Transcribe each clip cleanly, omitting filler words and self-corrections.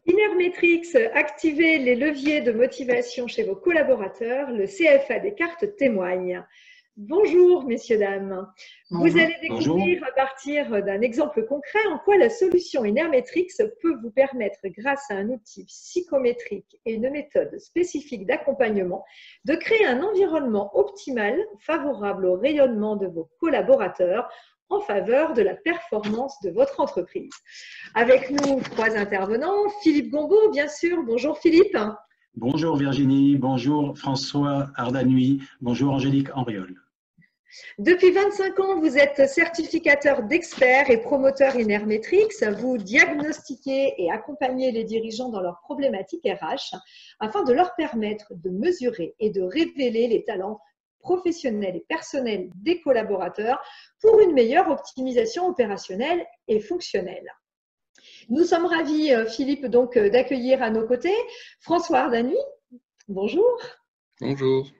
Inermetrix, activez les leviers de motivation chez vos collaborateurs. Le CFA des cartes témoigne. Bonjour, messieurs, dames. Vous allez découvrir à partir d'un exemple concret en quoi la solution Inermetrix peut vous permettre, grâce à un outil psychométrique et une méthode spécifique d'accompagnement, de créer un environnement optimal favorable au rayonnement de vos collaborateurs en faveur de la performance de votre entreprise. Avec nous, trois intervenants. Philippe Gombaud, bien sûr. Bonjour Philippe. Bonjour Virginie, bonjour François Ardanui, bonjour Angélique Henriol. Depuis 25 ans, vous êtes certificateur d'experts et promoteur Inermetrix. Vous diagnostiquez et accompagnez les dirigeants dans leurs problématiques RH afin de leur permettre de mesurer et de révéler les talents professionnels et personnels des collaborateurs pour une meilleure optimisation opérationnelle et fonctionnelle. Nous sommes ravis, Philippe, donc d'accueillir à nos côtés François Ardanui. Bonjour. Bonjour.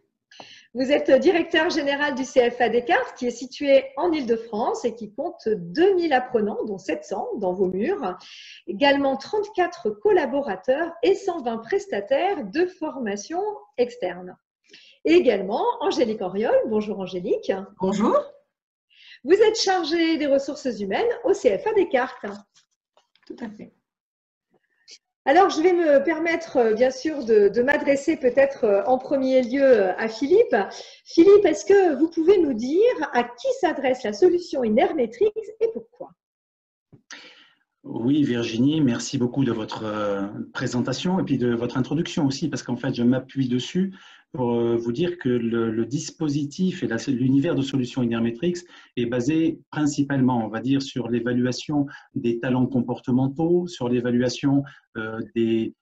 Vous êtes directeur général du CFA des cartes qui est situé en Île-de-France et qui compte 2000 apprenants, dont 700 dans vos murs. Également 34 collaborateurs et 120 prestataires de formation externe. Et également Angélique Henriol. Bonjour Angélique. Bonjour. Vous êtes chargée des ressources humaines au CFA des cartes. Tout à fait. Alors, je vais me permettre, bien sûr, de m'adresser peut-être en premier lieu à Philippe. Philippe, est-ce que vous pouvez nous dire à qui s'adresse la solution Inermetrix et pourquoi? Oui, Virginie, merci beaucoup de votre présentation et puis de votre introduction aussi, parce qu'en fait, je m'appuie dessus pour vous dire que le dispositif et l'univers de solutions Inermetrix est basé principalement, on va dire, sur l'évaluation des talents comportementaux, sur l'évaluation des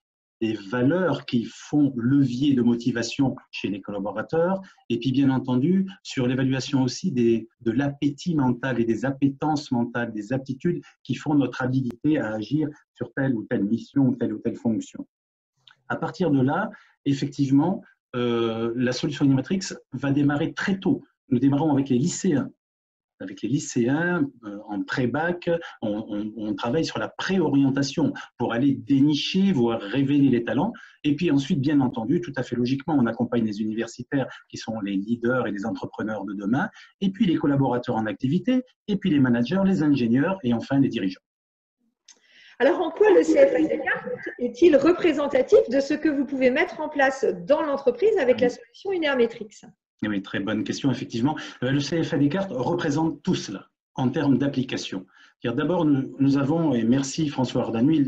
valeurs qui font levier de motivation chez les collaborateurs, et puis bien entendu sur l'évaluation aussi de l'appétit mental et des appétences mentales, des aptitudes qui font notre habilité à agir sur telle ou telle mission ou telle fonction. À partir de là, effectivement, la solution Inermetrix va démarrer très tôt. Nous démarrons avec les lycéens. Avec les lycéens, en pré-bac, on travaille sur la préorientation pour aller dénicher, voire révéler les talents. Et puis ensuite, bien entendu, tout à fait logiquement, on accompagne les universitaires qui sont les leaders et les entrepreneurs de demain, et puis les collaborateurs en activité, et puis les managers, les ingénieurs et enfin les dirigeants. Alors, en quoi le CFA des cartes est-il représentatif de ce que vous pouvez mettre en place dans l'entreprise avec la solution Inermetrix ? Oui, très bonne question, effectivement. Le CFA des cartes représente tout cela en termes d'application. D'abord, nous avons, et merci François Ardanui,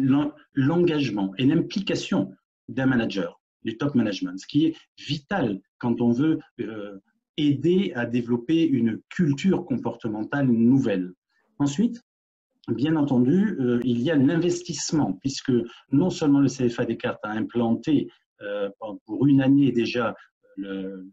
l'engagement et l'implication d'un manager, du top management, ce qui est vital quand on veut aider à développer une culture comportementale nouvelle. Ensuite, bien entendu, il y a l'investissement, puisque non seulement le CFA des cartes a implanté pour une année déjà le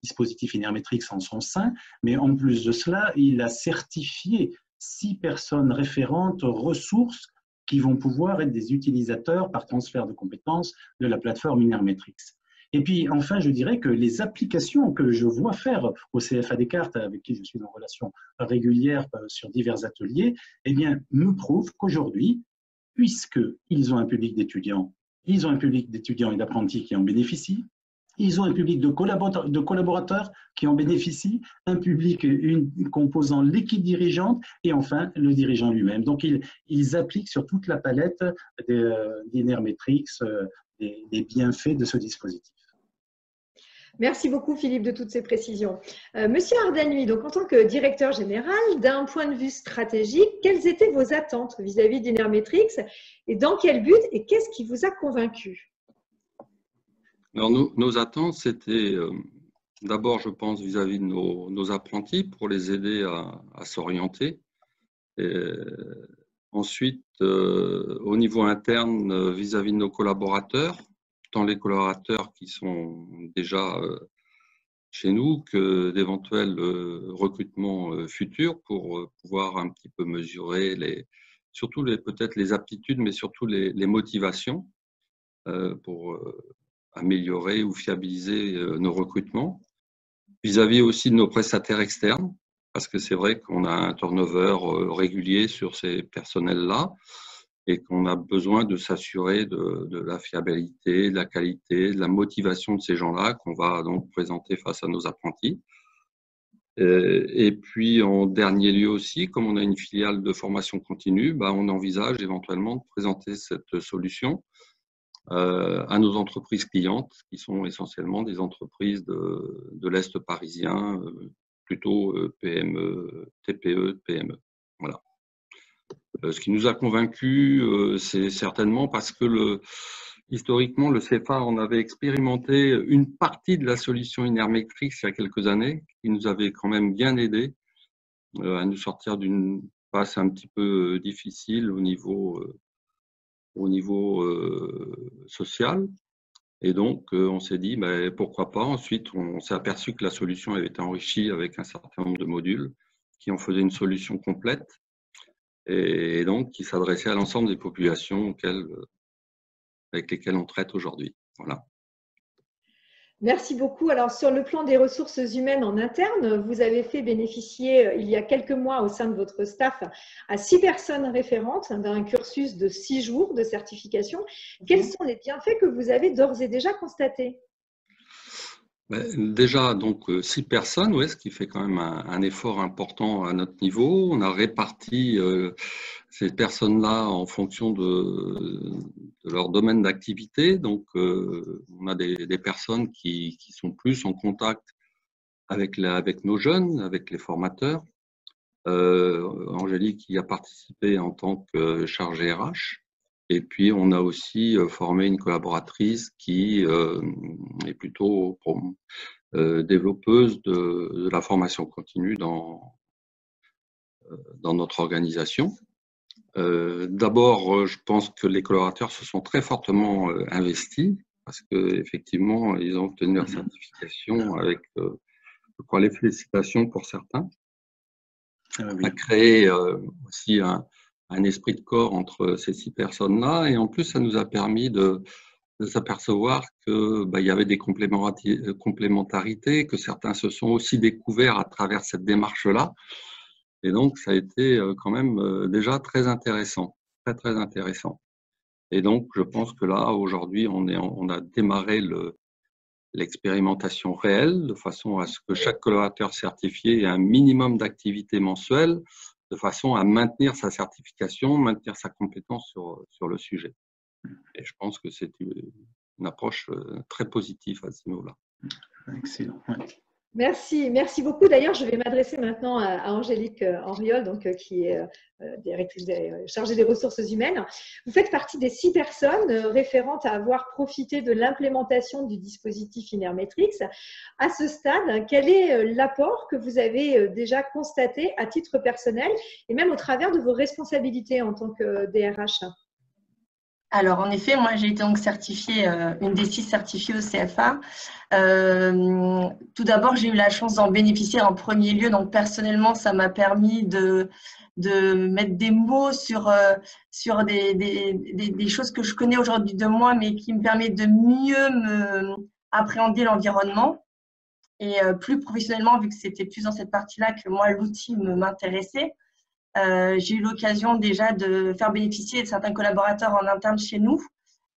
dispositif Inermetrix en son sein, mais en plus de cela, il a certifié 6 personnes référentes ressources qui vont pouvoir être des utilisateurs par transfert de compétences de la plateforme Inermetrix. Et puis enfin, je dirais que les applications que je vois faire au CFA des cartes, avec qui je suis en relation régulière sur divers ateliers, eh bien, nous prouvent qu'aujourd'hui, puisqu'ils ont un public d'étudiants, ils ont un public d'étudiants et d'apprentis qui en bénéficient, ils ont un public de collaborateurs qui en bénéficient, un public composant l'équipe dirigeante et enfin le dirigeant lui-même. Donc, ils appliquent sur toute la palette d'Inermetrix des bienfaits de ce dispositif. Merci beaucoup Philippe de toutes ces précisions. Monsieur Ardanui, donc en tant que directeur général, d'un point de vue stratégique, quelles étaient vos attentes vis-à-vis d'Inermetrix et dans quel but et qu'est-ce qui vous a convaincu? Alors, nos attentes, c'était d'abord, je pense, vis-à-vis de nos apprentis pour les aider à s'orienter. Ensuite, au niveau interne, vis-à-vis de nos collaborateurs, tant les collaborateurs qui sont déjà chez nous que d'éventuels recrutements futurs pour pouvoir un petit peu mesurer surtout peut-être les aptitudes, mais surtout les motivations pour améliorer ou fiabiliser nos recrutements. Vis-à-vis aussi de nos prestataires externes, parce que c'est vrai qu'on a un turnover régulier sur ces personnels-là. et qu'on a besoin de s'assurer de la fiabilité, de la qualité, de la motivation de ces gens-là qu'on va donc présenter face à nos apprentis. Et puis, en dernier lieu aussi, comme on a une filiale de formation continue, on envisage éventuellement de présenter cette solution à nos entreprises clientes, qui sont essentiellement des entreprises de l'Est parisien, plutôt PME, TPE, PME. Voilà. Ce qui nous a convaincus, c'est certainement parce que historiquement, le CFA en avait expérimenté une partie de la solution Inermetrix il y a quelques années, qui nous avait quand même bien aidé à nous sortir d'une passe un petit peu difficile au niveau social. Et donc, on s'est dit, pourquoi pas. Ensuite, on s'est aperçu que la solution avait été enrichie avec un certain nombre de modules qui en faisaient une solution complète et donc qui s'adressait à l'ensemble des populations avec lesquelles on traite aujourd'hui. Voilà. Merci beaucoup. Alors, sur le plan des ressources humaines en interne, vous avez fait bénéficier, il y a quelques mois, au sein de votre staff, à 6 personnes référentes d'un cursus de 6 jours de certification. Quels sont les bienfaits que vous avez d'ores et déjà constatés? Déjà, donc 6 personnes, ouais, ce qui fait quand même un effort important à notre niveau. On a réparti ces personnes-là en fonction de leur domaine d'activité. Donc, on a des personnes qui sont plus en contact avec nos jeunes, avec les formateurs. Angélique qui a participé en tant que chargée RH. Et puis, on a aussi formé une collaboratrice qui est plutôt développeuse de la formation continue dans notre organisation. D'abord, je pense que les collaborateurs se sont très fortement investis parce qu'effectivement, ils ont obtenu leur certification avec, je crois, les félicitations pour certains. On a créé aussi un esprit de corps entre ces 6 personnes-là et en plus, ça nous a permis de s'apercevoir qu'il y avait des complémentarités, que certains se sont aussi découverts à travers cette démarche-là. Et donc, ça a été quand même déjà très intéressant, très, très intéressant. Et donc, je pense que là, aujourd'hui, on a démarré l'expérimentation réelle de façon à ce que chaque collaborateur certifié ait un minimum d'activité mensuelle de façon à maintenir sa certification, maintenir sa compétence sur le sujet. Et je pense que c'est une approche très positive à ce niveau-là. Excellent. Ouais. Merci, merci beaucoup. D'ailleurs, je vais m'adresser maintenant à Angélique Henriol, donc, qui est chargée des ressources humaines. Vous faites partie des 6 personnes référentes à avoir profité de l'implémentation du dispositif Inermetrix. À ce stade, quel est l'apport que vous avez déjà constaté à titre personnel et même au travers de vos responsabilités en tant que DRH? Alors, en effet, moi, j'ai été donc certifiée, une des 6 certifiées au CFA. Tout d'abord, j'ai eu la chance d'en bénéficier en premier lieu. Donc, personnellement, ça m'a permis de mettre des mots sur des choses que je connais aujourd'hui de moi, mais qui me permettent de mieux appréhender l'environnement. Et plus professionnellement, vu que c'était plus dans cette partie-là que moi, l'outil m'intéressait. J'ai eu l'occasion déjà de faire bénéficier de certains collaborateurs en interne chez nous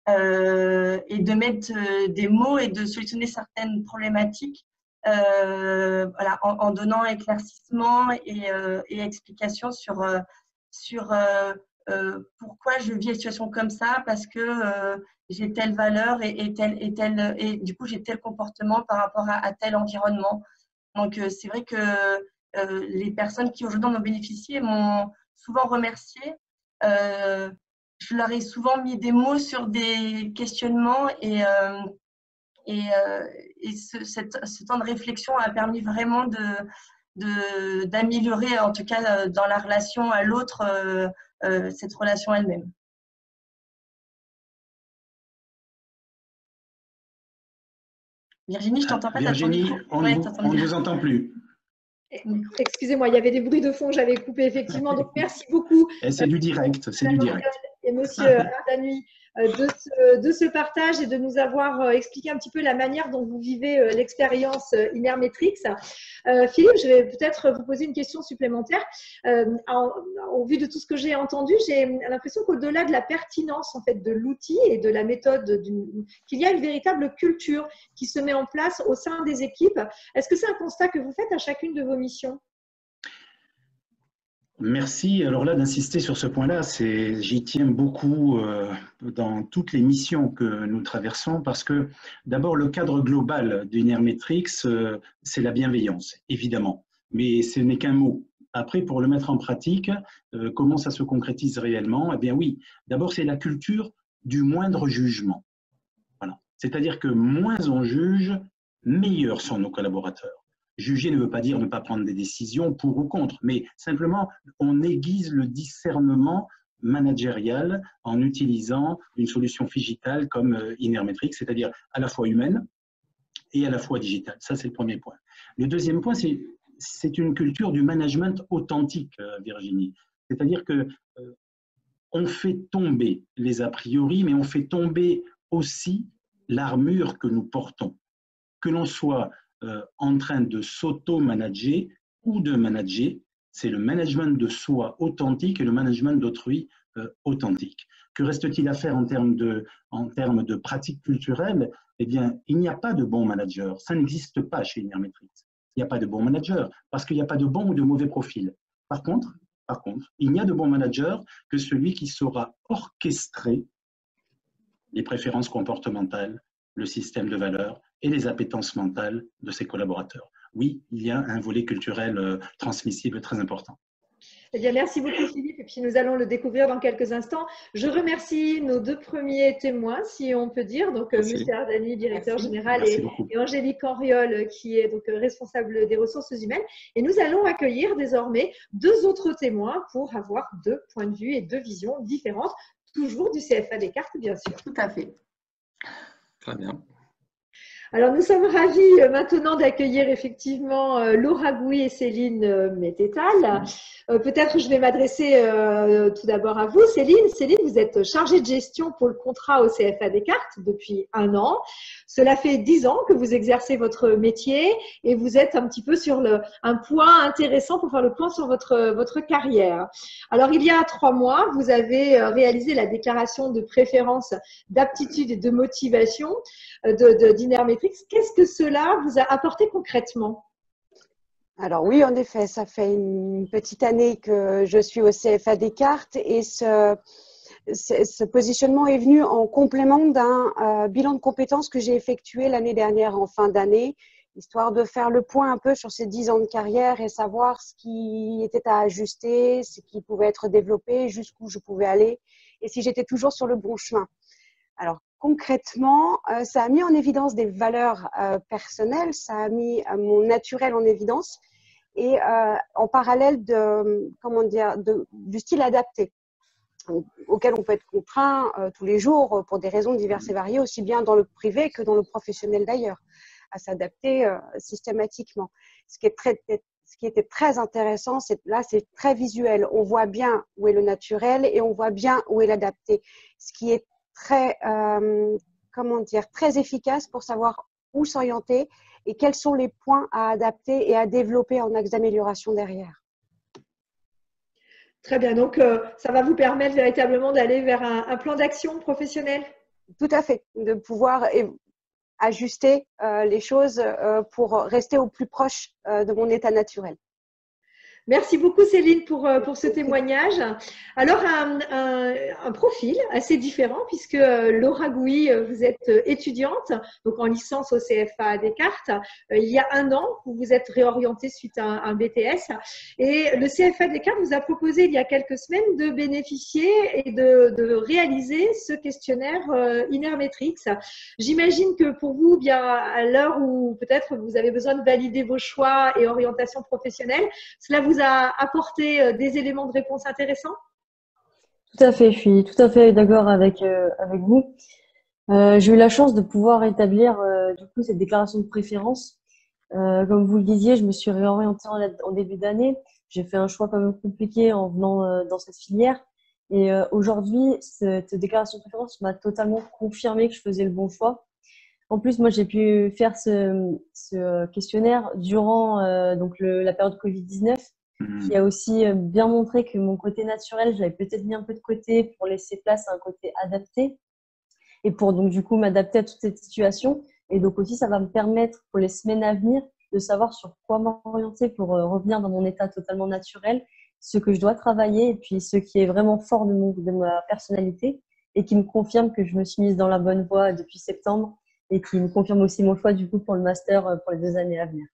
et de mettre des mots et de solutionner certaines problématiques voilà, en donnant éclaircissement et explication sur pourquoi je vis une situation comme ça, parce que j'ai telle valeur et du coup j'ai tel comportement par rapport à tel environnement. Donc c'est vrai que les personnes qui aujourd'hui en ont bénéficié m'ont souvent remercié. Je leur ai souvent mis des mots sur des questionnements et ce temps de réflexion a permis vraiment d'améliorer, en tout cas dans la relation à l'autre, cette relation elle-même. Virginie, je ne t'entends pas. Virginie, on ne vous entend plus. Excusez-moi, il y avait des bruits de fond, j'avais coupé effectivement. Donc, merci beaucoup. C'est du direct, c'est du direct. Et monsieur Ardanui de ce partage et de nous avoir expliqué un petit peu la manière dont vous vivez l'expérience Inermetrix. Philippe, je vais peut-être vous poser une question supplémentaire. Au vu de tout ce que j'ai entendu, j'ai l'impression qu'au-delà de la pertinence en fait, de l'outil et de la méthode, qu'il y a une véritable culture qui se met en place au sein des équipes. Est-ce que c'est un constat que vous faites à chacune de vos missions ? Merci. Alors là, d'insister sur ce point-là, j'y tiens beaucoup dans toutes les missions que nous traversons parce que d'abord, le cadre global d'Inermetrix, c'est la bienveillance, évidemment. Mais ce n'est qu'un mot. Après, pour le mettre en pratique, comment ça se concrétise réellement? Eh bien oui, d'abord, c'est la culture du moindre jugement. Voilà. C'est-à-dire que moins on juge, meilleurs sont nos collaborateurs. Juger ne veut pas dire ne pas prendre des décisions pour ou contre, mais simplement on aiguise le discernement managérial en utilisant une solution digitale comme Inermetrix, c'est-à-dire à la fois humaine et à la fois digitale. Ça, c'est le premier point. Le deuxième point, c'est une culture du management authentique, Virginie. C'est-à-dire que on fait tomber les a priori, mais on fait tomber aussi l'armure que nous portons. Que l'on soit en train de s'auto-manager ou de manager, c'est le management de soi authentique et le management d'autrui authentique. Que reste-t-il à faire en termes de pratiques culturelles? Eh bien, il n'y a pas de bon manager. Ça n'existe pas chez Inermetrix. Il n'y a pas de bon manager parce qu'il n'y a pas de bon ou de mauvais profil. Par contre, il n'y a de bon manager que celui qui saura orchestrer les préférences comportementales, le système de valeurs et les appétences mentales de ses collaborateurs. Oui, il y a un volet culturel transmissible très important. Eh bien, merci beaucoup Philippe, et puis nous allons le découvrir dans quelques instants. Je remercie nos deux premiers témoins, si on peut dire, donc M. Ardani, directeur général, et Angélique Henriol, qui est donc responsable des ressources humaines. Et nous allons accueillir désormais deux autres témoins pour avoir deux points de vue et deux visions différentes, toujours du CFA Descartes, bien sûr. Tout à fait. Très bien. Alors, nous sommes ravis maintenant d'accueillir effectivement Laura Gouy et Céline Mététal. Peut-être je vais m'adresser tout d'abord à vous, Céline. Céline, vous êtes chargée de gestion pour le contrat au CFA Descartes depuis 1 an. Cela fait 10 ans que vous exercez votre métier et vous êtes un petit peu sur un point intéressant pour faire le point sur votre carrière. Alors, il y a 3 mois, vous avez réalisé la déclaration de préférence d'aptitude et de motivation d'Inermetrix. Qu'est-ce que cela vous a apporté concrètement? Alors oui, en effet, ça fait une petite année que je suis au CFA Descartes et ce positionnement est venu en complément d'un bilan de compétences que j'ai effectué l'année dernière en fin d'année, histoire de faire le point un peu sur ces 10 ans de carrière et savoir ce qui était à ajuster, ce qui pouvait être développé, jusqu'où je pouvais aller et si j'étais toujours sur le bon chemin. Alors, concrètement, ça a mis en évidence des valeurs personnelles, ça a mis mon naturel en évidence et en parallèle du style adapté auquel on peut être contraint tous les jours pour des raisons diverses et variées, aussi bien dans le privé que dans le professionnel d'ailleurs, à s'adapter systématiquement. Ce qui était très intéressant, c'est très visuel. On voit bien où est le naturel et on voit bien où est l'adapté. Ce qui est très efficace pour savoir où s'orienter et quels sont les points à adapter et à développer en axe d'amélioration derrière. Très bien, donc ça va vous permettre véritablement d'aller vers un plan d'action professionnel? Tout à fait, de pouvoir ajuster les choses pour rester au plus proche de mon état naturel. Merci beaucoup Céline pour ce témoignage. Alors, un profil assez différent puisque Laura Gouy, vous êtes étudiante, donc en licence au CFA Descartes. Il y a 1 an, vous vous êtes réorientée suite à un BTS et le CFA Descartes vous a proposé il y a quelques semaines de bénéficier et de réaliser ce questionnaire Inermetrix. J'imagine que pour vous, bien à l'heure où peut-être vous avez besoin de valider vos choix et orientations professionnelles, cela vous a apporté des éléments de réponse intéressants? Tout à fait, je suis tout à fait d'accord avec vous. J'ai eu la chance de pouvoir établir du coup cette déclaration de préférence. Comme vous le disiez, je me suis réorientée en début d'année. J'ai fait un choix quand même compliqué en venant dans cette filière Et aujourd'hui, cette déclaration de préférence m'a totalement confirmé que je faisais le bon choix. En plus, moi, j'ai pu faire ce questionnaire durant donc la période Covid-19, qui a aussi bien montré que mon côté naturel, j'avais peut-être mis un peu de côté pour laisser place à un côté adapté et pour donc du coup m'adapter à toute cette situation. Et donc aussi, ça va me permettre pour les semaines à venir de savoir sur quoi m'orienter pour revenir dans mon état totalement naturel, ce que je dois travailler et puis ce qui est vraiment fort de ma personnalité et qui me confirme que je me suis mise dans la bonne voie depuis septembre et qui me confirme aussi mon choix du coup pour le master pour les 2 années à venir.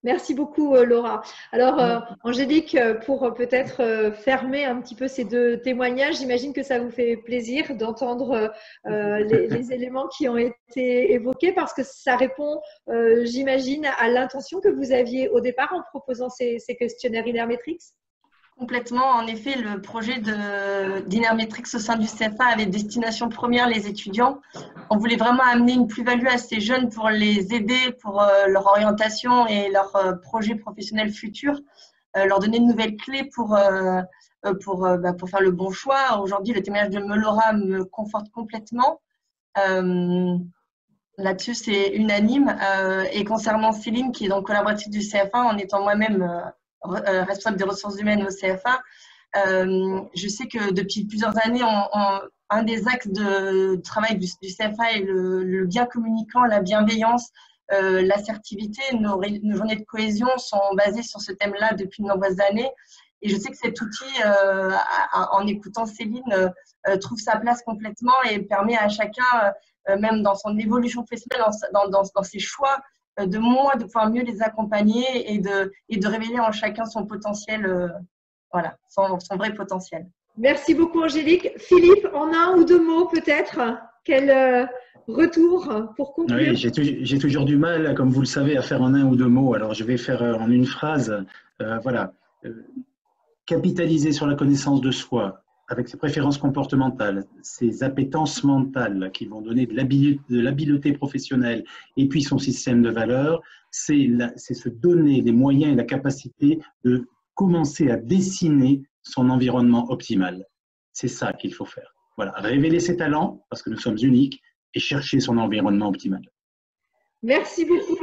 Merci beaucoup, Laura. Alors, Angélique, pour peut-être fermer un petit peu ces 2 témoignages, j'imagine que ça vous fait plaisir d'entendre les éléments qui ont été évoqués parce que ça répond, j'imagine, à l'intention que vous aviez au départ en proposant ces questionnaires Inermetrix. Complètement. En effet, le projet d'Inermetrix au sein du CFA avait destination première les étudiants. On voulait vraiment amener une plus-value à ces jeunes pour les aider pour leur orientation et leur projet professionnel futur, leur donner de nouvelles clés pour faire le bon choix. Aujourd'hui, le témoignage de Laura me conforte complètement. Là-dessus, c'est unanime. Et concernant Céline, qui est dans le collaboratif du CFA, en étant moi-même responsable des ressources humaines au CFA, je sais que depuis plusieurs années, un des axes de travail du CFA est le bien communicant, la bienveillance, l'assertivité. Nos journées de cohésion sont basées sur ce thème-là depuis de nombreuses années. Et je sais que cet outil, en écoutant Céline, trouve sa place complètement et permet à chacun, même dans son évolution professionnelle, dans ses choix, de pouvoir mieux les accompagner et de révéler en chacun son potentiel, son vrai potentiel. Merci beaucoup, Angélique. Philippe, en 1 ou 2 mots peut-être, quel retour pour conclure? Oui, j'ai toujours du mal, comme vous le savez, à faire en 1 ou 2 mots. Alors, je vais faire en une phrase. Voilà. Capitaliser sur la connaissance de soi, avec ses préférences comportementales, ses appétences mentales qui vont donner de l'habileté professionnelle et puis son système de valeurs, c'est se donner les moyens et la capacité de commencer à dessiner son environnement optimal. C'est ça qu'il faut faire. Voilà, révéler ses talents, parce que nous sommes uniques, et chercher son environnement optimal. Merci beaucoup.